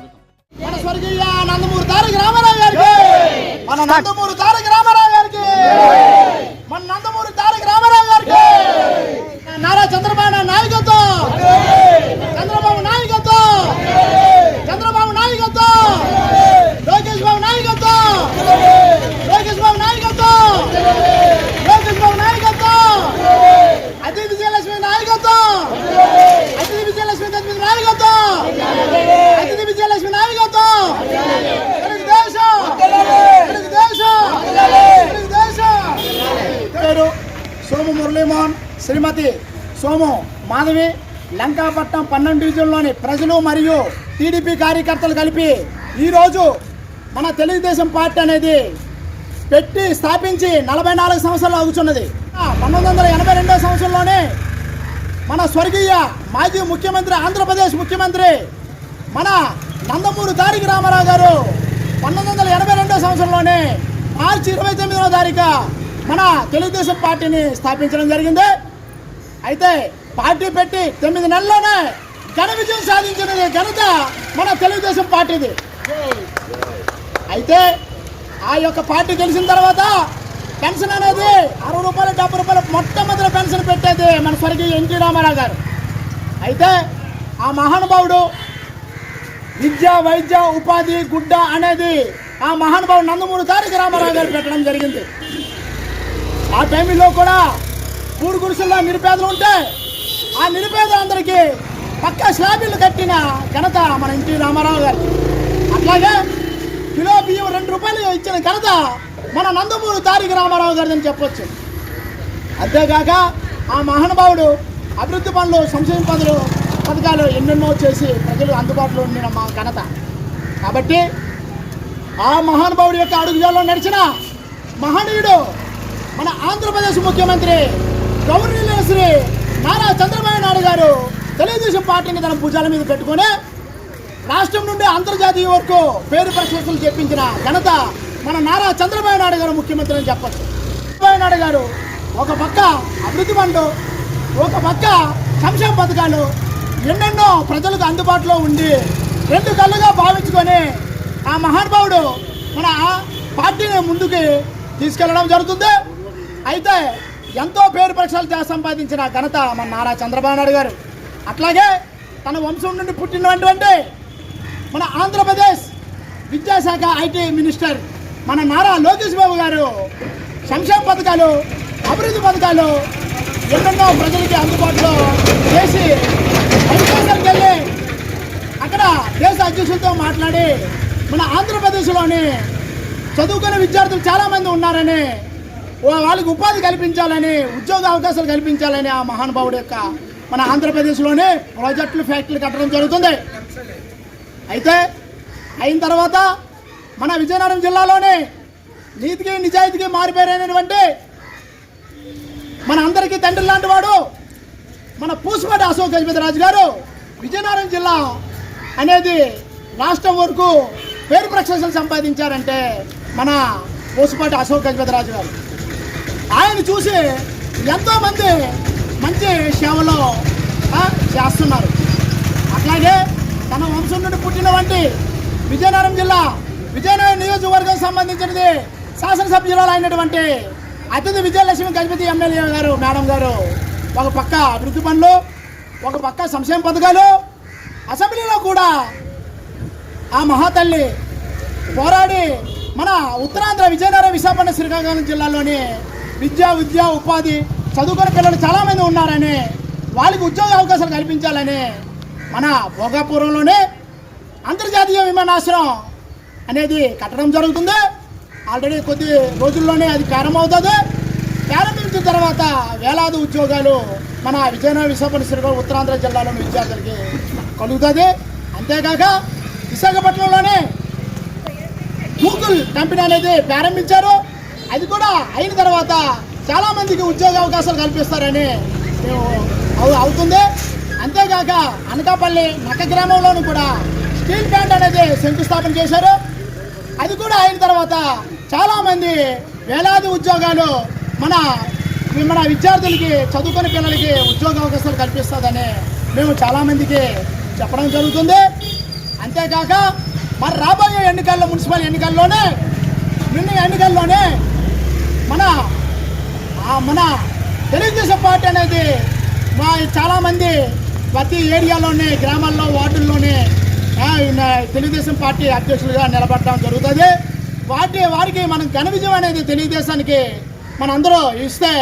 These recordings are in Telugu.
స్వాగతం. మన స్వర్గీయ నందమూరి తారక రామారావు గారికి, మన నందమూరి తారక రామారావు గారికి, మన నందమూరి తారక రామారావు గారికి, నారా చంద్రబాబు నాయకత్వం, చంద్రబాబు నాయకత్వం, చంద్రబాబు నాయకత్వం, లోకేష్ బాబు నాయకత్వం, లోకేష్ బాబు నాయకత్వం, లోకేష్ బాబు నాయకత్వం, అతి విజయలక్ష్మి నాయకత్వం, అతి విజయలక్ష్మి నాయకత్వం, అతి విజయలక్ష్మి నాయకత్వం, తెలుగుదేశం, తెలుగుదేశం, తెలుగుదేశం. పేరు సోము మురళీమోహన్, శ్రీమతి సోము మాధవి. లంకాపట్నం 12 డివిజన్లోని ప్రజలు మరియు టీడీపీ కార్యకర్తలు కలిపి ఈరోజు మన తెలుగుదేశం పార్టీ అనేది పెట్టి స్థాపించి 44 సంవత్సరాలు అవుతున్నది. 1982 సంవత్సరంలోనే మన స్వర్గీయ మాజీ ముఖ్యమంత్రి, ఆంధ్రప్రదేశ్ ముఖ్యమంత్రి మన నందమూరి తారక రామారావు గారు 1982 సంవత్సరంలోనే మార్చి 29వ తారీఖు మన తెలుగుదేశం పార్టీని స్థాపించడం జరిగింది. అయితే పార్టీ పెట్టి 9 నెలల్లోనే ఘన విజయం సాధించినది ఘనత మన తెలుగుదేశం పార్టీది. అయితే ఆ యొక్క పార్టీ గెలిచిన తర్వాత పెన్షన్ అనేది 60 రూపాయలు 70 రూపాయలు మొట్టమొదటి పెన్షన్ పెట్టేది మన స్వర్గీయ ఎన్టీ రామారావు గారు. అయితే ఆ మహానుభావుడు విద్య, వైద్య, ఉపాధి, గుడ్డ అనేది ఆ మహానుభావుడు నందమూరి తారక రామారావు గారు పెట్టడం జరిగింది. ఆ టైంలో కూడా పూడి గుడిసెల్లో నిరుపేదలు ఉంటే ఆ నిరుపేదలందరికీ పక్కా స్లాబీలు కట్టిన ఘనత మన ఎన్టీ రామారావు గారు. అట్లాగే కిలో బియ్యం 2 రూపాయలు ఇచ్చిన ఘనత మన నందమూరి తారక రామారావు గారిని అని చెప్పొచ్చు. అంతేకాక ఆ మహానుభావుడు అభివృద్ధి పనులు, సంక్షేమ పథకాలు ఎన్నెన్నో చేసి ప్రజలు అందుబాటులో ఉండిన మా ఘనత. కాబట్టి ఆ మహానుభావుడి యొక్క అడుగుజాల్లో నడిచిన మహనీయుడు మన ఆంధ్రప్రదేశ్ ముఖ్యమంత్రి గౌరవనీయులు శ్రీ నారా చంద్రబాబు నాయుడు గారు తెలుగుదేశం పార్టీని తన భుజాల మీద పెట్టుకొని రాష్ట్రం నుండి అంతర్జాతీయ వరకు పేరు ప్రశంసలు చెప్పించిన ఘనత మన నారా చంద్రబాబు నాయుడు గారు ముఖ్యమంత్రి అని చెప్పచ్చు. చంద్రబాబు నాయుడు గారు ఒక పక్క అభివృద్ధి పనులు, ఒక పక్క సంక్షేమ పథకాలు ఎన్నెన్నో ప్రజలకు అందుబాటులో ఉండి 2 కళ్ళుగా భావించుకొని ఆ మహానుభావుడు మన పార్టీని ముందుకు తీసుకెళ్లడం జరుగుతుంది. అయితే ఎంతో పేరు ప్రఖ్యాతులు సంపాదించిన ఘనత మన నారా చంద్రబాబు నాయుడు గారు. అట్లాగే తన వంశం నుండి పుట్టినటువంటి మన ఆంధ్రప్రదేశ్ విద్యాశాఖ ఐటీ మినిస్టర్ మన నారా లోకేష్ బాబు గారు సంక్షేమ పథకాలు, అభివృద్ధి పథకాలు ఎన్నెన్నో ప్రజలకి అందుబాటులో చేసి విదేశాలకు వెళ్ళి అక్కడ దేశ అధ్యక్షులతో మాట్లాడి మన ఆంధ్రప్రదేశ్లోని చదువుకునే విద్యార్థులు చాలామంది ఉన్నారని, వాళ్ళకి ఉపాధి కల్పించాలని, ఉద్యోగ అవకాశాలు కల్పించాలని ఆ మహానుభావుడు యొక్క మన ఆంధ్రప్రదేశ్లోనే ప్రాజెక్టులు, ఫ్యాక్టరీలు కట్టడం జరుగుతుంది. అయితే అయిన తర్వాత మన విజయనగరం జిల్లాలోనే నీతికి నిజాయితీకి మారిపోయినటువంటి మన అందరికీ తండ్రి లాంటి వాడు మన పూసపాటి అశోక్ గజపతిరాజు గారు విజయనగరం జిల్లా అనేది రాష్ట్రం వరకు పేరు ప్రఖ్యాతులు సంపాదించారంటే మన పూసపాటి అశోక్ గజపతిరాజు గారు. ఆయన చూసి ఎంతోమంది మంచి సేవలో చేస్తున్నారు. అట్లాగే తన వంశం నుండి పుట్టినటువంటి విజయనగరం జిల్లా, విజయనగరం నియోజకవర్గం సంబంధించినది శాసనసభ్యురాలు అయినటువంటి అతిథి విజయలక్ష్మి గజపతి ఎమ్మెల్యే గారు, మేడం గారు ఒక పక్క అభివృద్ధి పనులు, ఒక పక్క సంక్షేమ పథకాలు, అసెంబ్లీలో కూడా ఆ మహాతల్లి పోరాడి మన ఉత్తరాంధ్ర విజయనగరం, విశాఖపట్నం, శ్రీకాకుళం జిల్లాలోని విద్య, ఉపాధి, చదువుకునే పిల్లలు చాలామంది ఉన్నారని, వాళ్ళకి ఉద్యోగ అవకాశాలు కల్పించాలని మన భోగాపురంలోనే అంతర్జాతీయ విమానాశ్రయం అనేది కట్టడం జరుగుతుంది. ఆల్రెడీ కొద్ది రోజుల్లోనే అది ప్రారంభమవుతుంది. ప్రారంభించిన తర్వాత వేలాది ఉద్యోగాలు మన విజయనగరం, విశాఖపట్నం, శ్రీకాకుళం, ఉత్తరాంధ్ర జిల్లాలోని విద్యార్థులకి కలుగుతుంది. అంతేకాక విశాఖపట్నంలోనే గూగుల్ కంపెనీ అనేది ప్రారంభించారు. అది కూడా అయిన తర్వాత చాలామందికి ఉద్యోగ అవకాశాలు కల్పిస్తారని అవుతుంది. అంతేకాక అనకాపల్లి నక్క గ్రామంలోనూ కూడా స్టీల్ ప్లాంట్ అనేది శంకుస్థాపన చేశారు. అది కూడా అయిన తర్వాత చాలామంది వేలాది ఉద్యోగాలు మన విద్యార్థులకి, చదువుకునే పిల్లలకి ఉద్యోగ అవకాశాలు కల్పిస్తుందని మేము చాలామందికి చెప్పడం జరుగుతుంది. అంతేకాక మరి రాబోయే ఎన్నికల్లో మున్సిపల్ ఎన్నికల్లోనే మన తెలుగుదేశం పార్టీ అనేది చాలామంది ప్రతి ఏరియాలోనే గ్రామాల్లో వార్డుల్లోనే తెలుగుదేశం పార్టీ అధ్యక్షులుగా నిలబడటం జరుగుతుంది. వారికి మనం ఘన విజయం అనేది తెలుగుదేశానికి మనందరూ ఇస్తే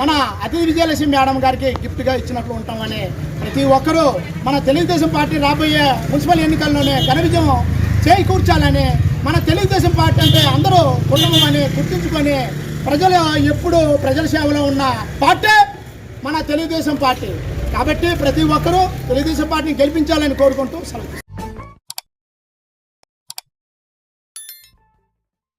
మన అతిథి విజయలక్ష్మి మేడం గారికి గిఫ్ట్గా ఇచ్చినట్లు ఉంటామని ప్రతి ఒక్కరూ మన తెలుగుదేశం పార్టీ రాబోయే మున్సిపల్ ఎన్నికల్లోనే ఘన విజయం చేకూర్చాలని, మన తెలుగుదేశం పార్టీ అంటే అందరూ కుటుంబం అని గుర్తుంచుకొని ఎప్పుడు ప్రజల సేవలో ఉన్న పార్టీ మన తెలుగుదేశం పార్టీ. కాబట్టి ప్రతి ఒక్కరూ తెలుగుదేశం పార్టీని గెలిపించాలని కోరుకుంటూ సెలవు.